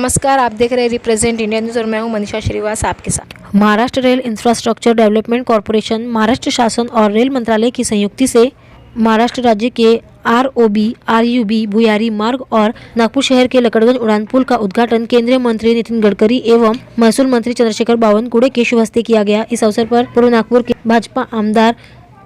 नमस्कार, आप देख रहे हैं रिप्रेजेंट इंडिया न्यूज़ और मैं हूं मनीषा श्रीवास आपके साथ। Maharashtra rail infrastructure development corporation, Maharashtra शासन और रेल मंत्रालय की संयुक्ति से महाराष्ट्र राज्य के आरओबी, आरयूबी, भुयारी मार्ग और नागपुर शहर के लकड़गंज उड़ान पुल का उद्घाटन केंद्रीय मंत्री नितिन गडकरी एवं महसूल मंत्री चंद्रशेखर बावनकुळे के शुभ हस्ते किया गया। इस अवसर पर पूर्व नागपुर के भाजपा आमदार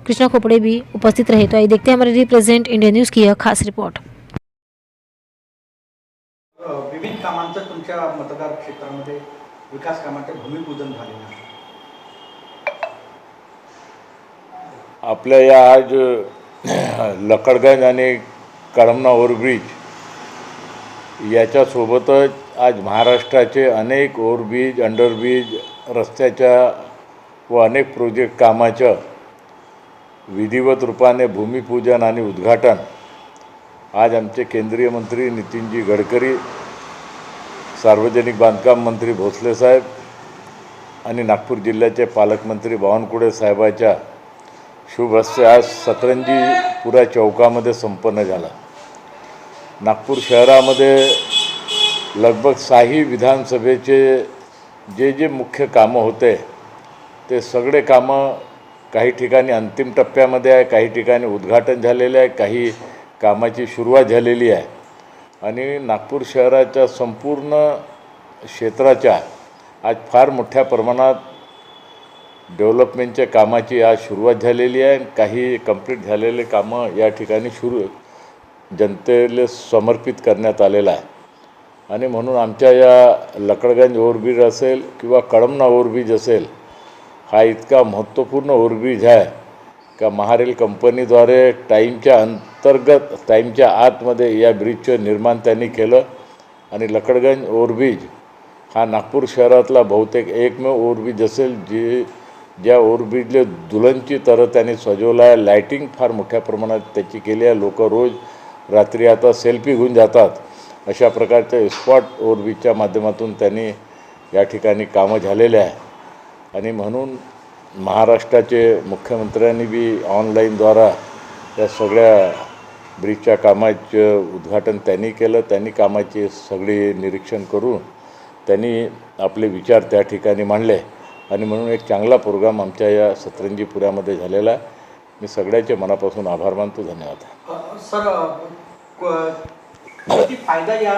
कृष्णा खोपड़े भी उपस्थित रहे। तो आइए देखते हैं हमारे रिप्रेजेंट इंडिया न्यूज़ की यह खास रिपोर्ट। विविध कामांचं तुमच्या मतदार क्षेत्रामध्ये विकास कामांचे भूमिपूजन झालेलं आहे। आपल्या या आज लकडगंज आणि कळमना ओव्हरब्रिज याच्यासोबतच आज महाराष्ट्राचे अनेक ओव्हरब्रिज, अंडरब्रिज, रस्त्याच्या व अनेक प्रोजेक्ट कामाचं विधिवत रूपाने भूमिपूजन आणि उद्घाटन आज आमचे केंद्रीय मंत्री नितीनजी गडकरी, सार्वजनिक बांधकाम मंत्री भोसले साहेब आणि नागपूर जिल्ह्याचे पालकमंत्री बावनकुळे साहेबांच्या शुभ हस्ते आज सतरंजीपुरा चौकामध्ये संपन्न झाला। नागपूर शहरामध्ये लगभग 6 विधानसभेचे जे मुख्य कामं होते ते सगळे कामं काही ठिकाणी अंतिम टप्प्यामध्ये आहे, काही ठिकाणी उद्घाटन झालेले आहे, काही कामाची सुरुवात झालेली आहे आणि नागपूर शहराच्या संपूर्ण क्षेत्राच्या आज फार मोठ्या प्रमाणात डेव्हलपमेंटच्या कामाची आज सुरुवात झालेली आहे। काही कंप्लीट झालेले कामं या ठिकाणी जनतेला समर्पित करण्यात आलेलं आहे आणि म्हणून आमच्या या लकडगंज ओव्हरब्रिज असेल किंवा कळमना ओव्हरब्रिज असेल, हा इतका महत्त्वपूर्ण ओव्हरब्रिज आहे का महारेल कंपनीद्वारे टाईमच्या आतमध्ये या ब्रिजचं निर्माण त्यांनी केलं आणि लकडगंज ओव्हरब्रिज हा नागपूर शहरातला बहुतेक एकमेव ओव्हरब्रिज असेल ज्या ओव्हरब्रिजला दुल्हनची तरह त्यांनी सजवलं आहे। लाईटिंग फार मोठ्या प्रमाणात त्याची केली आहे। लोक रोज रात्री आता सेल्फी घेऊन जातात, अशा प्रकारच्या स्पॉट ओव्हरब्रिजच्या माध्यमातून त्यांनी या ठिकाणी कामं झालेले आहे आणि म्हणून महाराष्ट्राचे मुख्यमंत्र्यांनी बी ऑनलाईनद्वारा या सगळ्या ब्रिजच्या कामाचं उद्घाटन त्यांनी केलं। त्यांनी कामाचे सगळे निरीक्षण करून त्यांनी आपले विचार त्या ठिकाणी मांडले आणि म्हणून एक चांगला प्रोग्राम आमच्या या सतरंजीपुरामध्ये झालेला आहे। मी सगळ्याचे मनापासून आभार मानतो। धन्यवाद। सर, किती फायदा या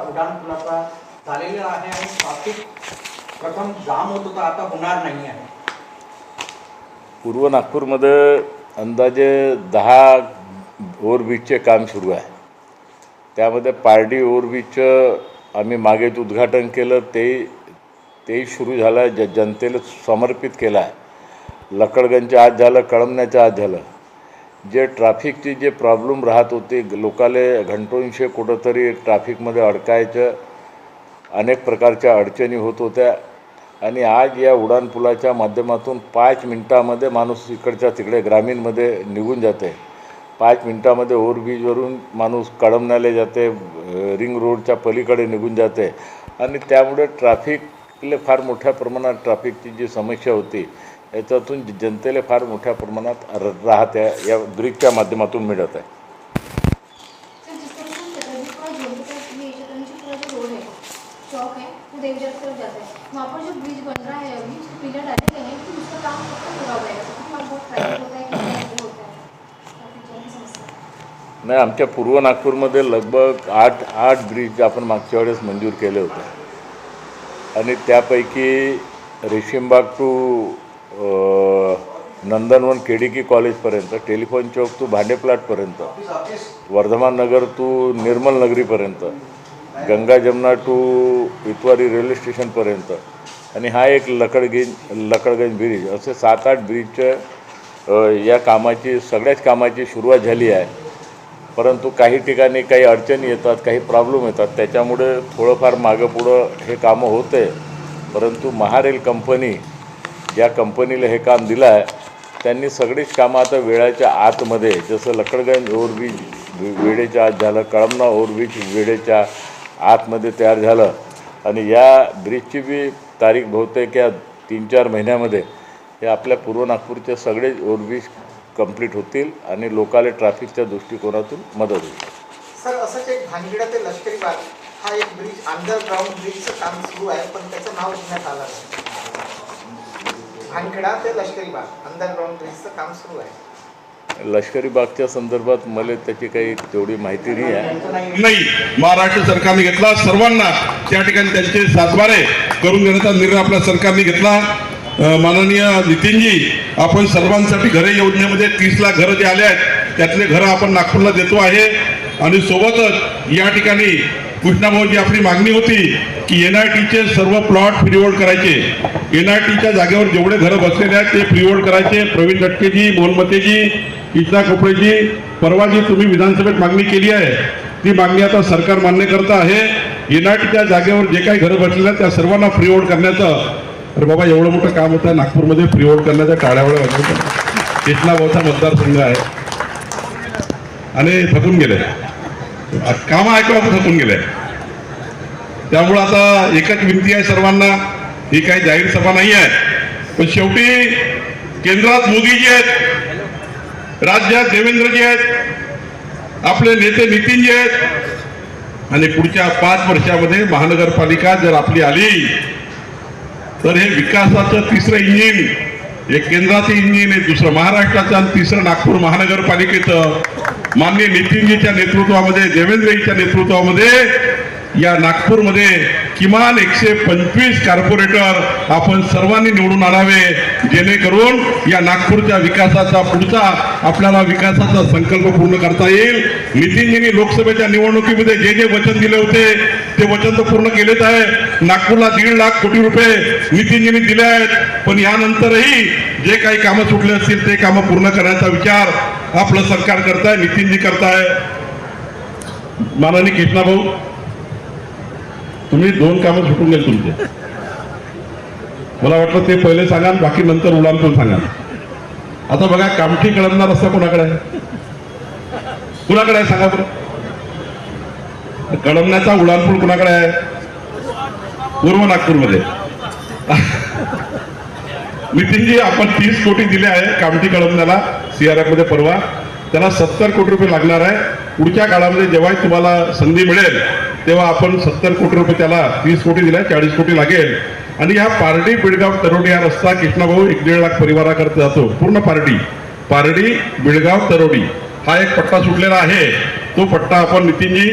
उड्डाण पुलाचा झालेला आहे आणि ट्रॅफिक प्रथम जाम होत होता, आता होणार नाही आहे। पूर्व नागपूरमध्ये अंदाजे 10 ओव्हरब्रिजचे काम सुरू आहे। त्यामध्ये पारडी ओव्हरब्रिजचं आम्ही मागेच उद्घाटन केलं, तेही सुरू झालं आहे, जनतेला समर्पित केलं आहे। लकडगंजच्या आत झालं, कळमण्याच्या आत झालं। जे ट्रॅफिकची जे प्रॉब्लेम राहत होते, लोकाले घंटोंशे कुठंतरी ट्रॅफिकमध्ये अडकायचं, अनेक प्रकारच्या अडचणी होत होत्या आणि आज या उड्डाणपुलाच्या माध्यमातून 5 मिनिटामध्ये माणूस इकडच्या तिकडे ग्रामीणमध्ये निघून जाते। 5 मिनिटामध्ये ओव्हरब्रिजवरून माणूस कळमण्याला जाते, रिंग रोडच्या पलीकडे निघून जाते आणि त्यामुळे ट्रॅफिकला फार मोठ्या प्रमाणात ट्रॅफिकची जी समस्या होती याच्यातून जनतेला फार मोठ्या प्रमाणात राहत आहे, या ब्रिजच्या माध्यमातून मिळत आहे। वहाँ पर जो ब्रिज बन रहा है अभी उसके पिलर डाले गए हैं, लेकिन उसका काम कब तक पूरा हो जाएगा? क्योंकि वहाँ बहुत ट्रैफिक होता है, कितना होता है, काफ़ी ज़्यादा समस्या। नाही, आमच्या पूर्व नागपूरमध्ये लगभग 8 ब्रिज आपण मागच्या वेळेस मंजूर केले होते आणि त्यापैकी रेशीमबाग टू नंदनवन केडीकी कॉलेजपर्यंत, टेलिफोन चौक टू भांडे प्लॅटपर्यंत, वर्धमान नगर टू निर्मल नगरीपर्यंत, गंगा जमुना टू इतवारी रेल्वे स्टेशनपर्यंत आणि हा एक लकडगंज ब्रिज, असे 7-8 ब्रिजच्या या कामाची सगळ्याच कामाची सुरुवात झाली आहे। परंतु काही ठिकाणी काही अडचणी येतात, काही प्रॉब्लेम येतात, त्याच्यामुळे थोडंफार मागं पुढं हे कामं होते। परंतु महारेल कंपनी, ज्या कंपनीला हे काम दिलं आहे त्यांनी सगळीच कामं आता वेळेच्या आतमध्ये, जसं लकडगंज ओव्हरब्रिज वेळेच्या आत झालं, कळमना ओव्हरब्रिज वेळेच्या आतमध्ये तयार झालं आणि या ब्रिजची बी तारीख बहुतेक या 3-4 महिन्यामध्ये हे आपल्या पूर्व नागपूरचे सगळे ओव्हरब्रिज कंप्लीट होतील आणि लोकांना ट्रॅफिकच्या दृष्टिकोनातून मदत होईल। सर, असंच एक भानगड ते लष्करी हा एक ब्रिज अंडरग्राऊंड ब्रिजचं काम सुरू आहे, पण त्याचं नाव घेण्यात आलं नाही. भानखेडा ते लष्करी बाग अंडरग्राऊंड ब्रिजचं काम सुरू आहे. लष्करी बागच्या संदर्भात मला त्याची काही तेवढी माहिती नाही आहे. नाही, महाराष्ट्र सरकारने घेतला. सर्वांना त्या ठिकाणी त्यांचे सातबारे करून देण्याचा निर्णय आपल्या सरकारने घेतला. माननीय नितीनजी, आपण सर्वांसाठी घरे योजनेमध्ये 30 लाख घरं जे आले आहेत त्यातले घरं आपण नागपूरला देतो आहे. आणि सोबतच या ठिकाणी कृष्णाभाऊची आपली मागणी होती की NITचे सर्व प्लॉट फ्रीहोल्ड करायचे. NITच्या जागेवर जेवढे घरं बसलेले आहेत ते फ्रीहोल्ड करायचे. प्रवीण दटकेजी, मोहनमतेजी, इच्छा कोपळेजी, परवा जी तुम्ही विधानसभेत मागणी केली आहे ती मागणी आता सरकार मान्य करत आहे. NITच्या जागेवर जे काही घरं बसलेले आहेत त्या सर्वांना फ्रीहोल्ड करण्याचं. अरे बाबा, एवढं मोठं काम होतं नागपूरमध्ये फ्रीहोल्ड करण्याच्या टाळ्यावळ्या वाजवतात. कृष्णाभाऊचा मतदारसंघ आहे आणि थकून गेले, कामं ऐकून थकून गेले. त्यामुळं आता एकच विनंती आहे सर्वांना, ही काही जाहीर सभा नाही आहे, पण शेवटी केंद्रात मोदीजी आहेत, राज्यात देवेंद्रजी आहेत, आपले नेते नितीनजी आहेत. आणि पुढच्या 5 वर्षामध्ये महानगरपालिका जर आपली आली तर हे विकासाचं तिसरं इंजिन, एक केंद्राचं इंजिन आहे, दुसरं महाराष्ट्राचं आणि तिसरं नागपूर महानगरपालिकेचं माननीय नितीनजीच्या नेतृत्वामध्ये, देवेंद्रजीच्या नेतृत्वामध्ये या नागपूरमध्ये किमान 125 कॉर्पोरेटर आपण सर्वांनी निवडून आणावे, जेणेकरून या नागपूरच्या विकासाचा पुढचा आपल्याला विकासाचा संकल्प पूर्ण करता येईल. नितीनजींनी लोकसभेच्या निवडणुकीमध्ये जे जे वचन दिले होते ते वचन तर पूर्ण केलेच आहे. नागपूरला 1.5 लाख कोटी रुपये नितीनजींनी दिले आहेत, पण यानंतरही जे काही कामं सुटले असतील ते कामं पूर्ण करण्याचा विचार आपलं सरकार करताय, नितीनजी करताय. माननीय कृष्णाभाऊ, तुम्ही 2 कामं सुटून गेले तुमचे. मला वाटलं ते पहिले सांगा, बाकी नंतर उडानपूल सांगा. आता बघा, कामठी कळमना रस्ता कोणाकडे आहे? कुणाकडे आहे सांगा बरं? कळमण्याचा उडानपूल कुणाकडे आहे? पूर्व नागपूरमध्ये. नितीनजी, आपण 30 कोटी दिले आहे कामठी कळमण्याला CRF मध्ये परवा. त्याला 70 कोटी रुपये लागणार आहे. पुढच्या काळामध्ये जेव्हा तुम्हाला संधी मिळेल तेव्हा आपण 70 कोटी रुपये त्याला, 30 कोटी दिलाय, 40 कोटी लागेल. आणि ह्या पारडी बिळगाव तरोडी हा रस्ता कृष्णाभाऊ 1.5 लाख परिवाराकरता जातो. पूर्ण पारडी बिळगाव तरोडी हा एक पट्टा सुटलेला आहे. तो पट्टा आपण नितीनजी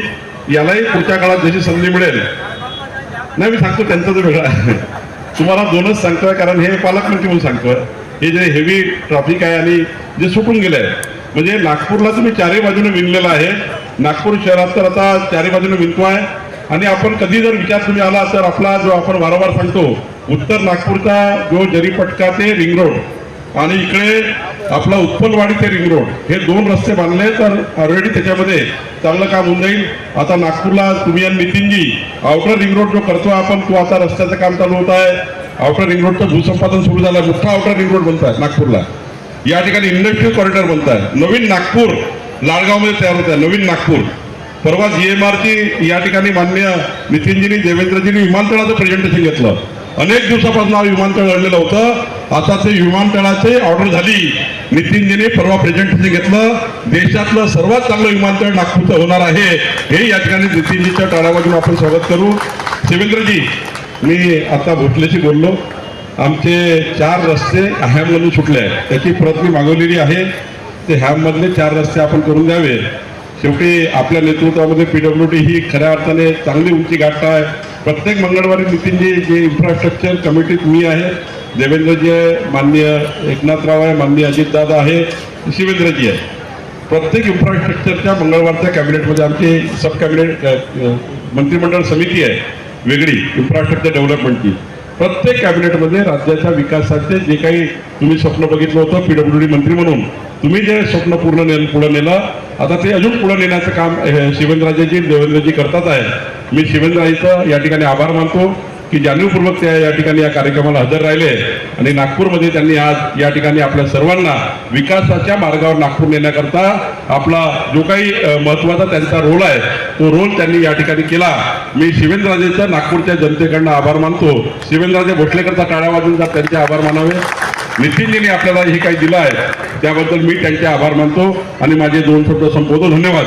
यालाही पुढच्या काळात जशी संधी मिळेल. नाही, मी सांगतो त्यांचं तर वेगळं आहे, तुम्हाला 2च सांगतोय कारण हे पालकमंत्री म्हणून सांगतोय. हे जे हेवी ट्रॅफिक आहे आणि जे सुटून गेलं आहे, म्हणजे नागपूरला तुम्ही 4ही बाजूने विणलेलं आहे. नागपूर शहरात तर आता 4ही बाजूने विणतो आहे. आणि आपण कधी जर विचार तुम्ही आला तर आपला जो आपण वारंवार सांगतो उत्तर नागपूरचा जो जरीपटका ते रिंग रोड आणि इकडे आपला उत्पलवाडी ते रिंग रोड, हे 2 रस्ते बांधले तर ऑलरेडी त्याच्यामध्ये चांगलं काम होऊन जाईल. आता नागपूरला तुम्ही आणि नितीनजी आउटर रिंग रोड जो करतो आपण, तो आता रस्त्याचं काम चालू होत आहे. आउटर रिंग रोडचं भूसंपादन सुरू झालं, मोठा आउटर रिंग रोड बनत आहे नागपूरला. या ठिकाणी इंडस्ट्रियल कॉरिडॉर बनत आहे. नवीन नागपूर लाडगावमध्ये तयार होत आहे, नवीन नागपूर. परवा GMRची या ठिकाणी मान्य नितीनजींनी, देवेंद्रजींनी विमानतळाचं प्रेझेंटेशन घेतलं. अनेक दिवसापासून हा विमानतळ अडलेलं होतं. आता ते विमानतळाचे ऑर्डर झाली. नितीनजींनी परवा प्रेझेंटेशन घेतलं. देशातलं सर्वात चांगलं विमानतळ नागपूरचं होणार आहे. हे या ठिकाणी नितीनजीच्या टाळ्यावाजून आपण स्वागत करू. शिवेंद्रजी, मी आता भोसलेशी बोललो. आमचे 4 रस्ते हॅममधून सुटले आहेत, त्याची प्रत मी मागवलेली आहे. ते हॅममधले 4 रस्ते आपण करून द्यावे. शेवटी आपल्या नेतृत्वामध्ये PWD ही खऱ्या अर्थाने चांगली उंची गाठत आहे. प्रत्येक मंगळवारी नितीनजी जे इन्फ्रास्ट्रक्चर कमिटीत मी आहे, देवेंद्रजी आहे, माननीय एकनाथराव आहे, माननीय अजितदादा आहे, शिवेंद्रजी आहे. प्रत्येक इन्फ्रास्ट्रक्चरच्या मंगळवारच्या कॅबिनेटमध्ये आमची सब कॅबिनेट मंत्रिमंडळ समिती आहे वेगळी इन्फ्रास्ट्रक्चर डेव्हलपमेंटची. प्रत्येक कॅबिनेटमध्ये राज्याच्या विकासाचे जे काही तुम्ही स्वप्न बघितलं होतं PWD मंत्री म्हणून, तुम्ही जे स्वप्न पुढे नेलं, आता ते अजून पुढे नेण्याचं काम शिवेंद्रराजेजी, देवेंद्रजी करतात आहे. मी शिवेंद्रराजेचं या ठिकाणी आभार मानतो की जाणीवपूर्वक ते या ठिकाणी या कार्यक्रमाला हजर राहिले आणि नागपूरमध्ये त्यांनी आज या ठिकाणी आपल्या सर्वांना विकासाच्या मार्गावर नागपूर नेण्याकरता आपला जो काही महत्त्वाचा त्यांचा रोल आहे तो रोल त्यांनी या ठिकाणी केला. मी शिवेंद्रराजेचा नागपूरच्या जनतेकडनं आभार मानतो. शिवेंद्रराजे भोसलेकरचा टाळ्या वाजून जात त्यांचे आभार मानावे. नितीनजींनी आपल्याला हे काही दिलं आहे त्याबद्दल मी त्यांचे आभार मानतो आणि माझे 2 शब्द संपवतो. धन्यवाद.